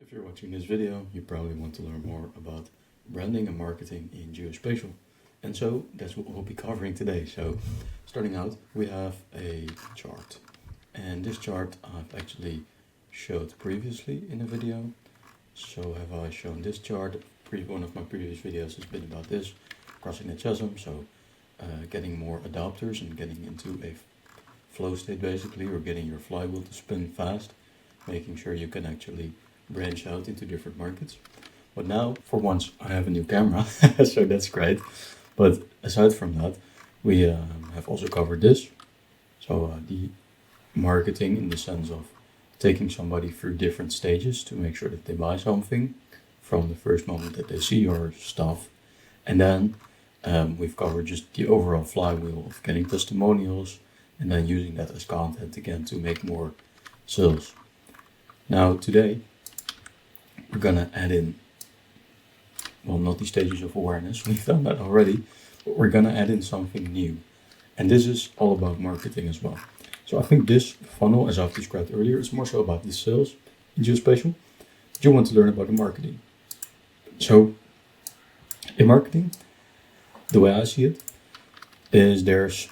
If you're watching this video, you probably want to learn more about branding and marketing in geospatial. And so that's what we'll be covering today. So starting out, we have a chart. And this chart I've actually showed previously in a video. So have I shown this chart? One of my previous videos has been about this, crossing the chasm. So getting more adopters and getting into a flow state basically, or getting your flywheel to spin fast, making sure you can actually branch out into different markets. But now, for once, I have a new camera, so that's great. But aside from that, we have also covered this. So the marketing in the sense of taking somebody through different stages to make sure that they buy something from the first moment that they see your stuff. And then we've covered just the overall flywheel of getting testimonials and then using that as content again to make more sales. Now today, we're gonna add in, well, not the stages of awareness, we've done that already, but we're gonna add in something new. And this is all about marketing as well. So I think this funnel, as I've described earlier, is more so about the sales in geospatial, but you want to learn about the marketing. So in marketing, the way I see it is there's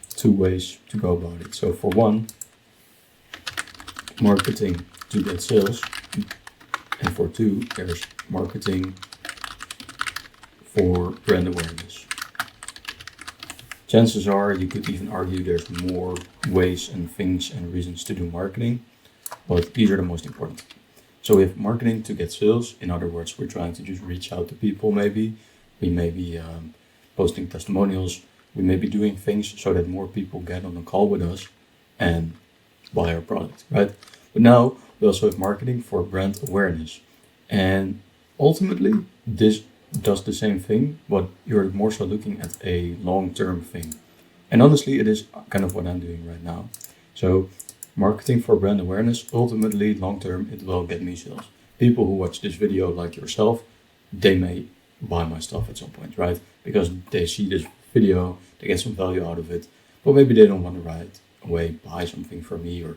two ways to go about it. So for one, marketing to get sales, and for two, there's marketing for brand awareness. Chances are you could even argue there's more ways and things and reasons to do marketing, but these are the most important. So we have marketing to get sales. In other words, we're trying to just reach out to people maybe. We may be posting testimonials. We may be doing things so that more people get on a call with us and buy our product, right? But now we also have marketing for brand awareness. And ultimately, this does the same thing, but you're more so looking at a long-term thing. And honestly, it is kind of what I'm doing right now. So marketing for brand awareness, ultimately, long-term, it will get me sales. People who watch this video, like yourself, they may buy my stuff at some point, right? Because they see this video, they get some value out of it, but maybe they don't want to right away buy something from me or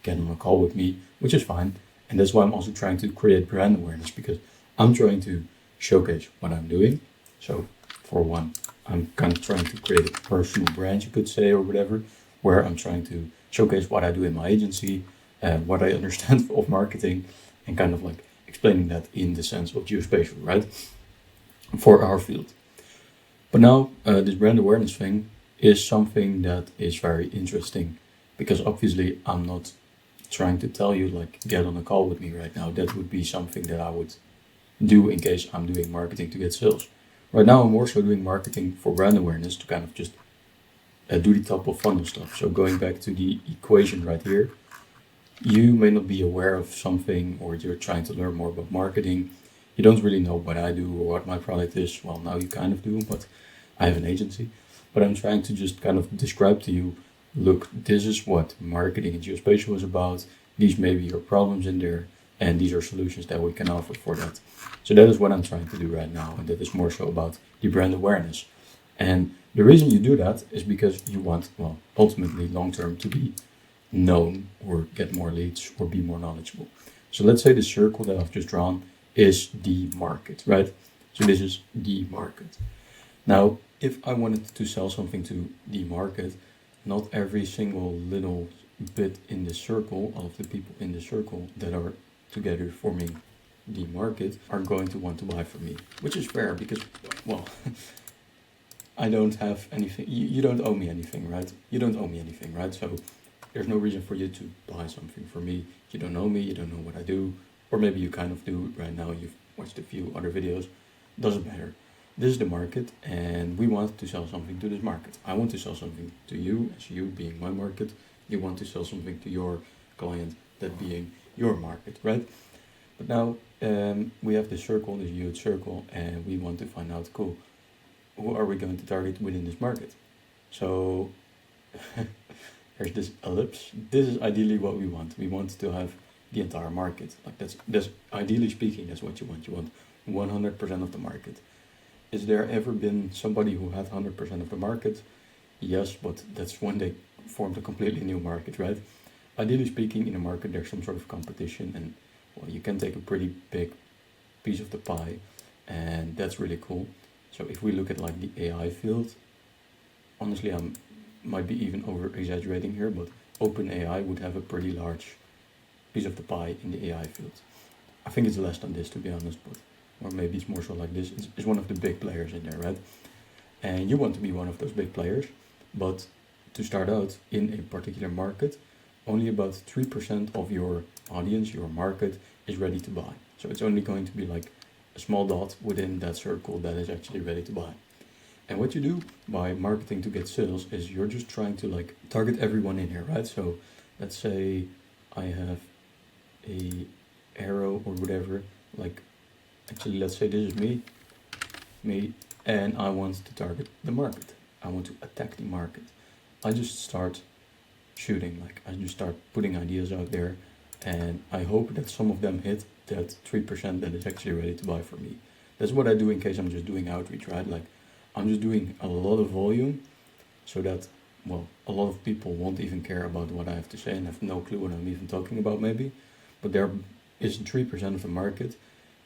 get on a call with me, which is fine. And that's why I'm also trying to create brand awareness, because I'm trying to showcase what I'm doing. So for one, I'm kind of trying to create a personal brand, you could say, or whatever, where I'm trying to showcase what I do in my agency, what I understand of marketing, and kind of like explaining that in the sense of geospatial, right? For our field. But now this brand awareness thing is something that is very interesting, because obviously I'm not trying to tell you like get on a call with me right now. That would be something that I would do in case I'm doing marketing to get sales. Right now I'm also doing marketing for brand awareness to kind of just do the top of funnel stuff. So going back to the equation right here, you may not be aware of something, or you're trying to learn more about marketing. You don't really know what I do or what my product is. Well, now you kind of do, but I have an agency. But I'm trying to just kind of describe to you, look, this is what marketing in geospatial is about. These may be your problems in there, and these are solutions that we can offer for that. So that is what I'm trying to do right now, and that is more so about the brand awareness. And the reason you do that is because you want, well, ultimately long-term to be known or get more leads or be more knowledgeable. So let's say the circle that I've just drawn is the market, right? So this is the market. Now, if I wanted to sell something to the market, not every single little bit in the circle, all of the people in the circle that are together forming the market are going to want to buy from me, which is fair because, well, I don't have anything, you don't owe me anything, right? You don't owe me anything, right? So there's no reason for you to buy something from me. You don't know me, you don't know what I do, or maybe you kind of do right now, you've watched a few other videos, doesn't matter. This is the market, and we want to sell something to this market. I want to sell something to you, as you being my market. You want to sell something to your client, that being your market, right? But now we have this circle, this huge circle, and we want to find out, cool, who are we going to target within this market? So there's this ellipse. This is ideally what we want. We want to have the entire market. Like that's ideally speaking, that's what you want. You want 100% of the market. Is there ever been somebody who had 100% of the market? Yes, but that's when they formed a completely new market, right? Ideally speaking, in a market, there's some sort of competition, and well, you can take a pretty big piece of the pie, and that's really cool. So if we look at like the AI field, honestly, I might be even over exaggerating here, but OpenAI would have a pretty large piece of the pie in the AI field. I think it's less than this, to be honest, but or maybe it's more so like this. It's one of the big players in there, right? And you want to be one of those big players, but to start out in a particular market, only about 3% of your audience, your market, is ready to buy. So it's only going to be like a small dot within that circle that is actually ready to buy. And what you do by marketing to get sales is you're just trying to like target everyone in here, right? So let's say I have a arrow or whatever, like actually let's say this is me, and I want to target the market. I want to attack the market. I just start shooting, like I just start putting ideas out there, and I hope that some of them hit that 3% that is actually ready to buy from me. That's what I do in case I'm just doing outreach, right? Like I'm just doing a lot of volume so that, well, a lot of people won't even care about what I have to say and have no clue what I'm even talking about maybe. But there is 3% of the market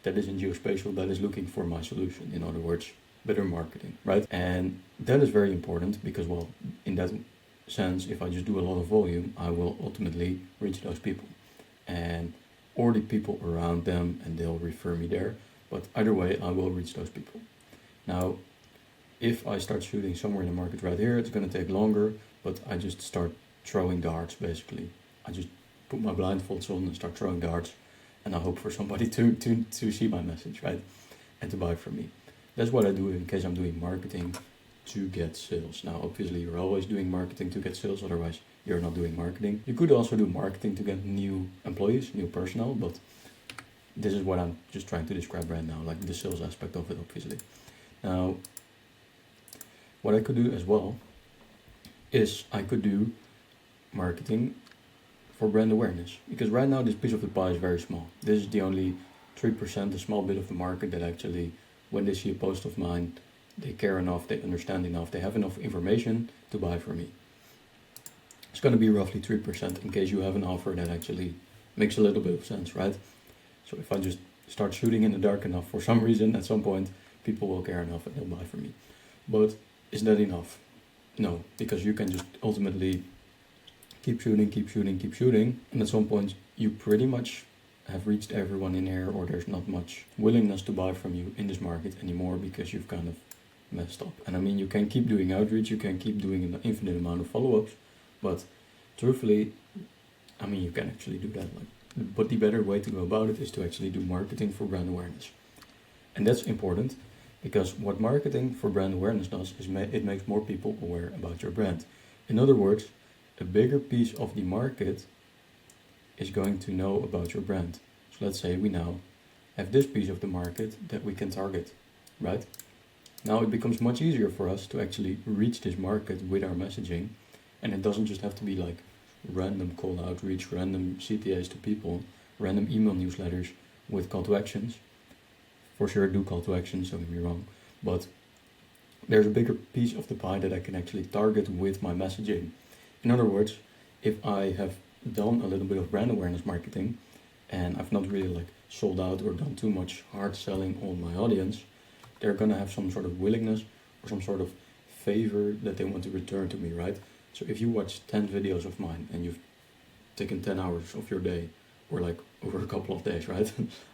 that is in geospatial that is looking for my solution. In other words, better marketing, right? And that is very important because, well, in that sense, if I just do a lot of volume, I will ultimately reach those people and or the people around them, and they'll refer me there. But either way, I will reach those people. Now, if I start shooting somewhere in the market right here, it's going to take longer, but I just start throwing darts basically. I just put my blindfolds on and start throwing darts, and I hope for somebody to see my message, right? And to buy from me. That's what I do in case I'm doing marketing to get sales. Now, obviously, you're always doing marketing to get sales, otherwise you're not doing marketing. You could also do marketing to get new employees, new personnel, but this is what I'm just trying to describe right now, like the sales aspect of it, obviously. Now, what I could do as well is I could do marketing for brand awareness, because right now this piece of the pie is very small. This is the only 3%, a small bit of the market that actually, when they see a post of mine, they care enough, they understand enough, they have enough information to buy from me. It's going to be roughly 3% in case you have an offer that actually makes a little bit of sense, right? So if I just start shooting in the dark enough, for some reason, at some point, people will care enough and they'll buy from me. But is that enough? No, because you can just ultimately keep shooting, and at some point you pretty much have reached everyone in here, or there's not much willingness to buy from you in this market anymore because you've kind of messed up. And I mean, you can keep doing outreach, you can keep doing an infinite amount of follow-ups, but truthfully, I mean, you can actually do that. But the better way to go about it is to actually do marketing for brand awareness. And that's important because what marketing for brand awareness does is it makes more people aware about your brand. In other words, a bigger piece of the market is going to know about your brand. So let's say we now have this piece of the market that we can target, right? Now it becomes much easier for us to actually reach this market with our messaging, and it doesn't just have to be like random call outreach, random CTAs to people, random email newsletters with call to actions. For sure do call to actions, don't get me wrong, but there's a bigger piece of the pie that I can actually target with my messaging. In other words, if I have done a little bit of brand awareness marketing and I've not really like sold out or done too much hard selling on my audience, they're gonna have some sort of willingness or some sort of favor that they want to return to me, right? So if you watch 10 videos of mine and you've taken 10 hours of your day, or like over a couple of days, right?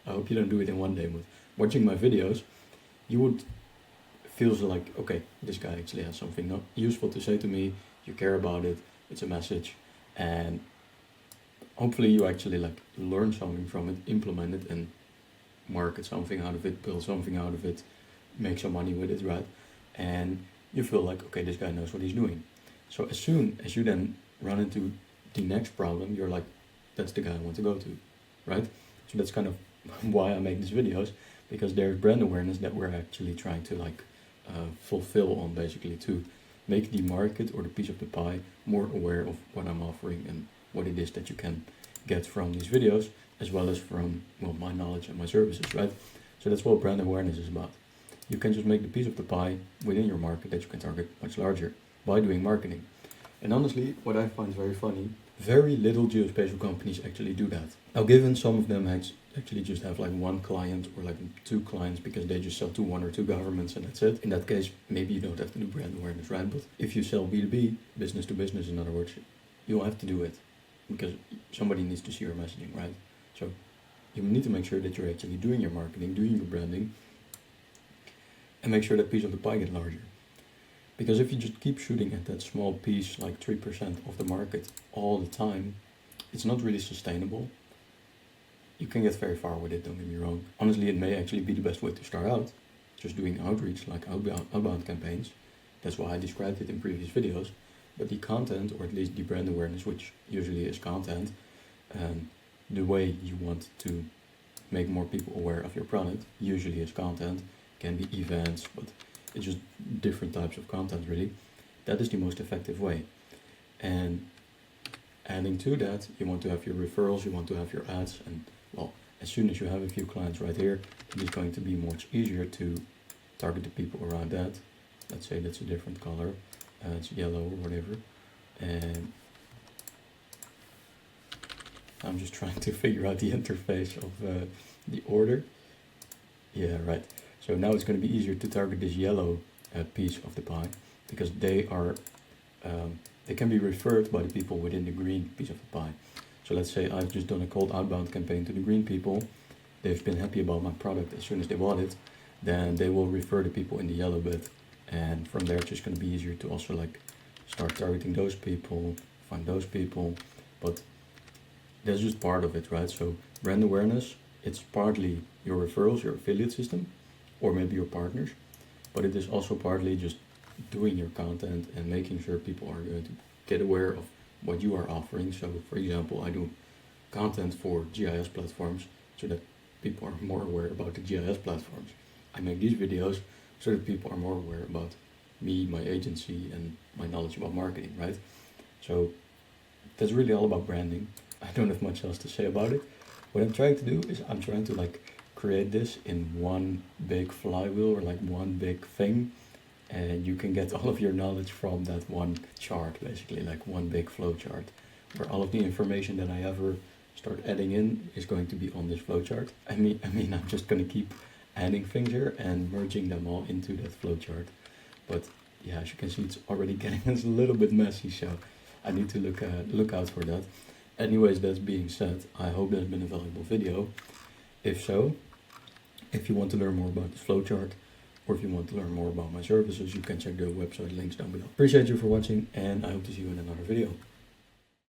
I hope you don't do it in one day, but watching my videos, you would feel like, okay, this guy actually has something not useful to say to me, you care about it, it's a message, and hopefully you actually like learn something from it, implement it, and market something out of it, build something out of it, make some money with it, right? And you feel like, okay, this guy knows what he's doing. So as soon as you then run into the next problem, you're like, that's the guy I want to go to, right? So that's kind of why I make these videos, because there's brand awareness that we're actually trying to like fulfill on, basically, to make the market or the piece of the pie more aware of what I'm offering and what it is that you can get from these videos, as well as from, well, my knowledge and my services, right? So that's what brand awareness is about. You can just make the piece of the pie within your market that you can target much larger by doing marketing. And honestly, what I find very funny Very little geospatial companies actually do that. Now, given some of them actually just have like one client or like two clients because they just sell to one or two governments and that's it. In that case, maybe you don't have to do brand awareness, right? But if you sell B2B, business to business, in other words, you'll have to do it because somebody needs to see your messaging, right? So you need to make sure that you're actually doing your marketing, doing your branding, and make sure that piece of the pie gets larger. Because if you just keep shooting at that small piece, like 3% of the market all the time, it's not really sustainable. You can get very far with it, don't get me wrong. Honestly, it may actually be the best way to start out, just doing outreach, like outbound campaigns. That's why I described it in previous videos. But the content, or at least the brand awareness, which usually is content, and the way you want to make more people aware of your product, usually is content, can be events, but it's just different types of content really. That is the most effective way. And adding to that, you want to have your referrals, you want to have your ads, and well, as soon as you have a few clients right here, it is going to be much easier to target the people around that. Let's say that's a different color, it's yellow or whatever. And I'm just trying to figure out the interface of the order. Yeah, right. So now it's going to be easier to target this yellow piece of the pie because they can be referred by the people within the green piece of the pie. So let's say I've just done a cold outbound campaign to the green people. They've been happy about my product as soon as they bought it. Then they will refer the people in the yellow bit. And from there, it's just going to be easier to also like start targeting those people, find those people. But that's just part of it, right? So brand awareness, it's partly your referrals, your affiliate system, or maybe your partners, but it is also partly just doing your content and making sure people are going to get aware of what you are offering. So for example, I do content for GIS platforms so that people are more aware about the GIS platforms. I make these videos so that people are more aware about me, my agency, and my knowledge about marketing, right? So that's really all about branding. I don't have much else to say about it. What I'm trying to do is I'm trying to like create this in one big flywheel or like one big thing, and you can get all of your knowledge from that one chart, basically like one big flow chart where all of the information that I ever start adding in is going to be on this flow chart. I mean I'm just going to keep adding things here and merging them all into that flow chart. But yeah, as you can see, it's already getting a little bit messy, so I need to look out for that. Anyways, that being said, I hope that's been a valuable video. If so, if you want to learn more about this flowchart, or if you want to learn more about my services, you can check the website links down below. Appreciate you for watching, and I hope to see you in another video.